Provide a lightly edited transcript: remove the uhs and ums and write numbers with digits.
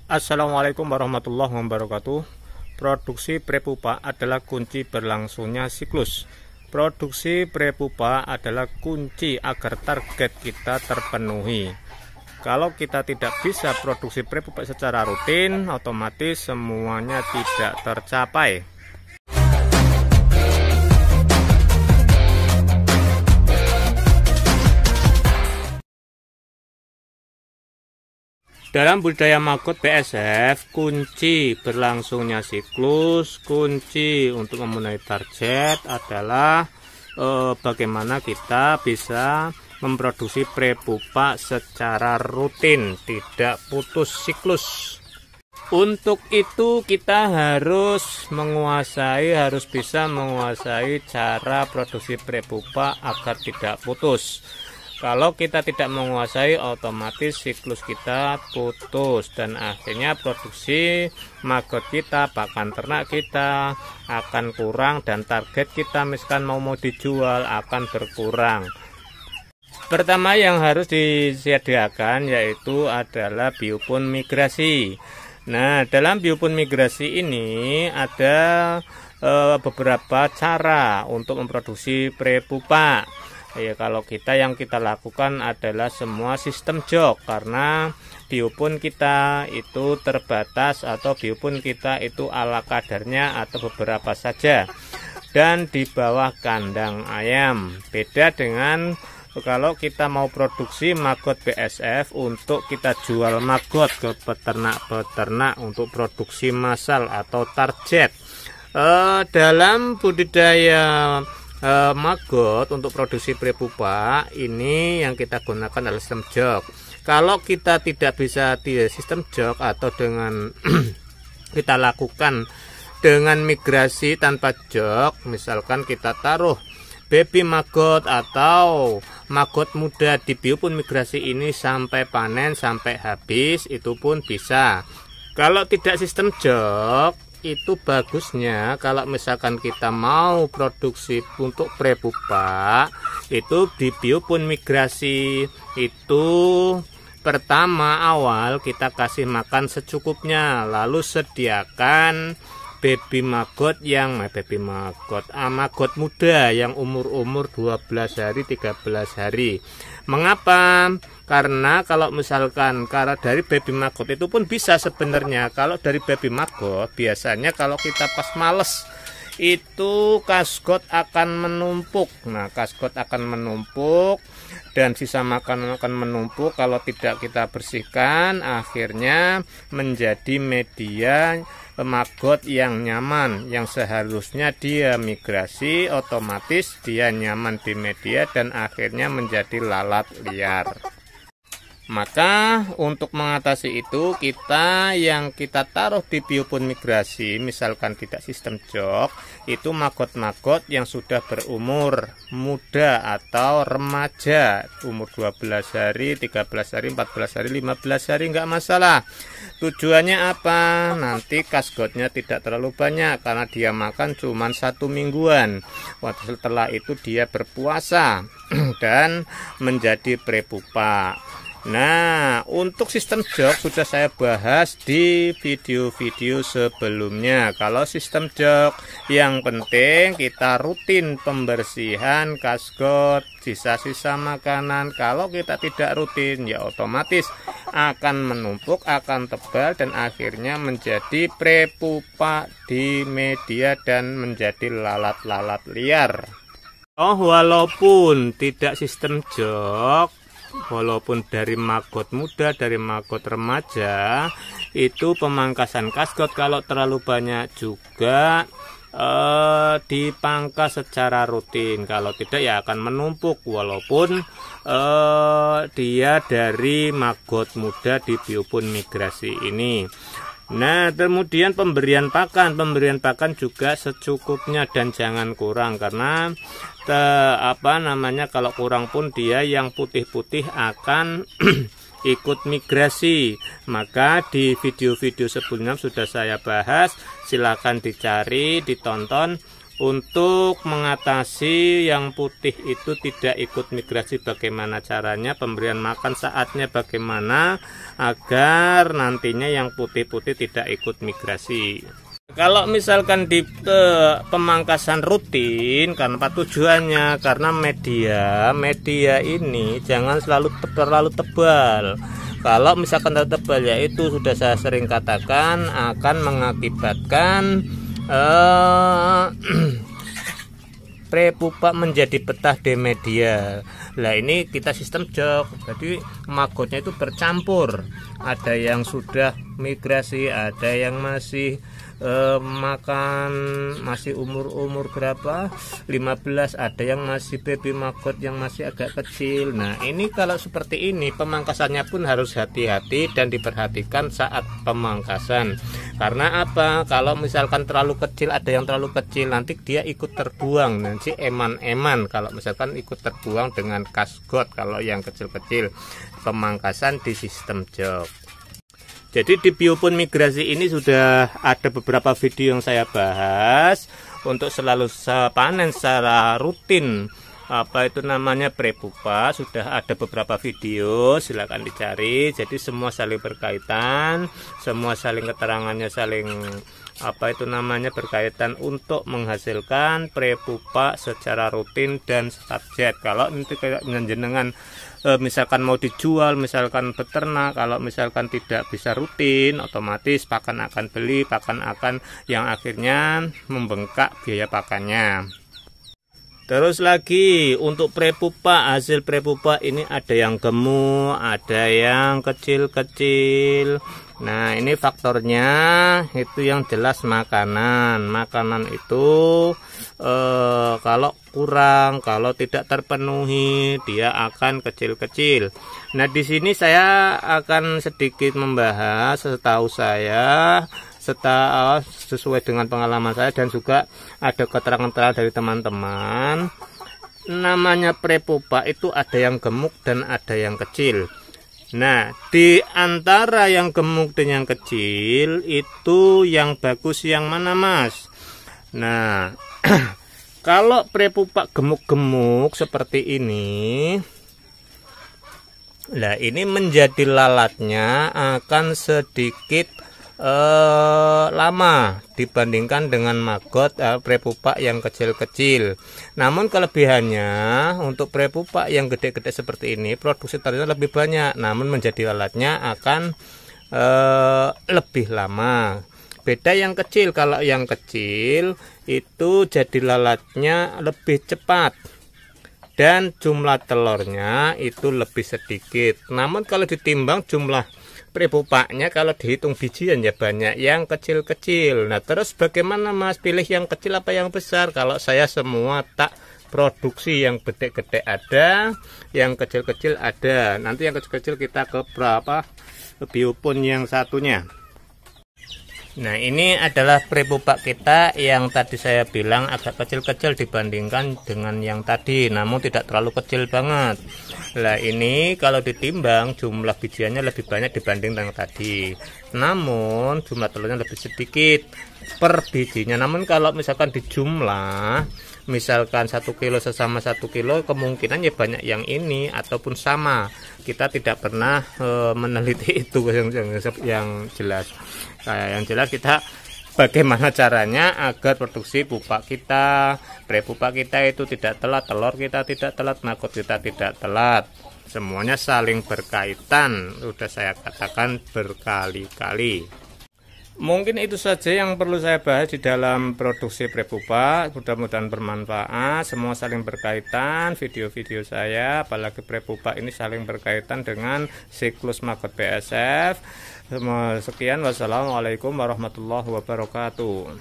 Assalamualaikum warahmatullahi wabarakatuh. Produksi prepupa adalah kunci berlangsungnya siklus. Produksi prepupa adalah kunci agar target kita terpenuhi. Kalau kita tidak bisa produksi prepupa secara rutin, otomatis semuanya tidak tercapai. Dalam budidaya maggot BSF, kunci berlangsungnya siklus, kunci untuk memenuhi target adalah bagaimana kita bisa memproduksi prepupa secara rutin, tidak putus siklus. Untuk itu kita harus bisa menguasai cara produksi prepupa agar tidak putus. Kalau kita tidak menguasai, otomatis siklus kita putus dan akhirnya produksi maggot kita, pakan ternak kita akan kurang dan target kita misalkan mau dijual akan berkurang. Pertama yang harus disediakan yaitu adalah biopon migrasi. Nah, dalam biopon migrasi ini ada beberapa cara untuk memproduksi prepupa. Ya, kalau yang kita lakukan adalah semua sistem jok, karena biopon kita itu terbatas atau biopon kita itu ala kadarnya atau beberapa saja dan di bawah kandang ayam. Beda dengan kalau kita mau produksi maggot BSF untuk kita jual maggot ke peternak-peternak untuk produksi massal atau target. Dalam budidaya maggot untuk produksi prepupa ini yang kita gunakan adalah sistem jok. Kalau kita tidak bisa di sistem jok atau dengan kita lakukan dengan migrasi tanpa jok, misalkan kita taruh baby maggot atau maggot muda di biopon migrasi ini sampai panen sampai habis, itu pun bisa. Kalau tidak sistem jok, itu bagusnya kalau misalkan kita mau produksi untuk prepupa itu di biopon migrasi itu pertama awal kita kasih makan secukupnya, lalu sediakan maggot muda yang umur 12 hari 13 hari. Mengapa? Karena kalau misalkan dari baby maggot itu pun bisa sebenarnya. Kalau dari baby maggot biasanya kalau kita pas males itu kasgot akan menumpuk. Nah, kasgot akan menumpuk dan sisa makanan akan menumpuk. Kalau tidak kita bersihkan, akhirnya menjadi media maggot yang nyaman, yang seharusnya dia migrasi, otomatis dia nyaman di media dan akhirnya menjadi lalat liar. Maka untuk mengatasi itu, yang kita taruh di biopon migrasi, misalkan tidak sistem jok, itu maggot-maggot yang sudah berumur muda atau remaja, umur 12 hari, 13 hari, 14 hari, 15 hari, enggak masalah. Tujuannya apa? Nanti kasgotnya tidak terlalu banyak karena dia makan cuma 1 mingguan. Setelah itu dia berpuasa dan menjadi prepupa. Nah, untuk sistem jok sudah saya bahas di video-video sebelumnya. Kalau sistem jok, yang penting kita rutin pembersihan kasgot, sisa-sisa makanan. Kalau kita tidak rutin, ya otomatis akan menumpuk, akan tebal, dan akhirnya menjadi prepupa di media dan menjadi lalat-lalat liar. Walaupun tidak sistem jok, walaupun dari maggot muda, dari maggot remaja, itu pemangkasan kasgot kalau terlalu banyak juga dipangkas secara rutin. Kalau tidak ya akan menumpuk walaupun dia dari maggot muda di biopon migrasi ini. Nah, kemudian pemberian pakan juga secukupnya dan jangan kurang, karena kalau kurang pun dia yang putih-putih akan ikut migrasi. Maka di video-video sebelumnya sudah saya bahas, silakan dicari, ditonton Untuk mengatasi yang putih itu tidak ikut migrasi, bagaimana caranya, pemberian makan saatnya bagaimana agar nantinya yang putih-putih tidak ikut migrasi. Kalau misalkan di pemangkasan rutin, kan apa tujuannya? Karena media ini jangan terlalu tebal. Kalau misalkan terlalu tebal, yaitu sudah saya sering katakan akan mengakibatkan prepupa menjadi betah di media. Nah, ini kita sistem jok, jadi magotnya itu bercampur. Ada yang sudah migrasi, ada yang masih makan, masih umur berapa 15, ada yang masih baby maggot yang masih agak kecil. Nah, ini kalau seperti ini pemangkasannya pun harus hati-hati dan diperhatikan saat pemangkasan. Karena apa? Kalau misalkan terlalu kecil, ada yang terlalu kecil, nanti dia ikut terbuang, nanti eman-eman kalau misalkan ikut terbuang dengan kasgot. Kalau yang kecil-kecil, pemangkasan di sistem jok. Jadi di biopon migrasi ini sudah ada beberapa video yang saya bahas untuk selalu panen secara rutin. Apa itu namanya prepupa, sudah ada beberapa video, silakan dicari. Jadi semua saling berkaitan, semua saling keterangannya saling apa itu namanya berkaitan untuk menghasilkan prepupa secara rutin dan subjet. Kalau nanti kayak jenengan misalkan mau dijual, misalkan beternak, kalau misalkan tidak bisa rutin, otomatis pakan akan beli, pakan akan yang akhirnya membengkak biaya pakannya. Terus lagi untuk prepupa, hasil prepupa ini ada yang gemuk, ada yang kecil-kecil. Nah, ini faktornya itu yang jelas makanan. Makanan itu kalau kurang, kalau tidak terpenuhi, dia akan kecil-kecil. Nah, di sini saya akan sedikit membahas setahu saya, sesuai dengan pengalaman saya dan juga ada keterangan-keterangan dari teman-teman. Namanya prepupa itu ada yang gemuk dan ada yang kecil. Nah, di antara yang gemuk dan yang kecil itu yang bagus yang mana, Mas? Nah, kalau prepupa gemuk-gemuk seperti ini, nah ini menjadi lalatnya akan sedikit lama dibandingkan dengan maggot prepupa yang kecil-kecil. Namun kelebihannya untuk prepupa yang gede-gede seperti ini produksi telurnya lebih banyak, namun menjadi lalatnya akan lebih lama. Beda yang kecil, kalau yang kecil itu jadi lalatnya lebih cepat dan jumlah telurnya itu lebih sedikit. Namun kalau ditimbang jumlah prepupanya, kalau dihitung bijian ya banyak yang kecil-kecil. Nah, terus bagaimana Mas pilih yang kecil apa yang besar? Kalau saya semua tak produksi, yang gede-gede ada, yang kecil-kecil ada. Nanti yang kecil-kecil kita ke berapa biopon yang satunya. Nah, ini adalah prepupa kita yang tadi saya bilang agak kecil-kecil dibandingkan dengan yang tadi, namun tidak terlalu kecil banget. Nah, ini kalau ditimbang jumlah bijiannya lebih banyak dibanding yang tadi, namun jumlah telurnya lebih sedikit per bijinya. Namun kalau misalkan dijumlah, misalkan 1 kilo sesama 1 kilo, kemungkinan ya banyak yang ini ataupun sama. Kita tidak pernah meneliti itu yang jelas. Nah, yang jelas kita bagaimana caranya agar produksi pupa kita, prepupa kita itu tidak telat, telur kita tidak telat, maggot kita tidak telat. Semuanya saling berkaitan, sudah saya katakan berkali-kali. Mungkin itu saja yang perlu saya bahas di dalam produksi prepupa. Mudah-mudahan bermanfaat. Semua saling berkaitan. Video-video saya, apalagi prepupa ini saling berkaitan dengan siklus maggot BASF. Sekian, wassalamualaikum warahmatullahi wabarakatuh.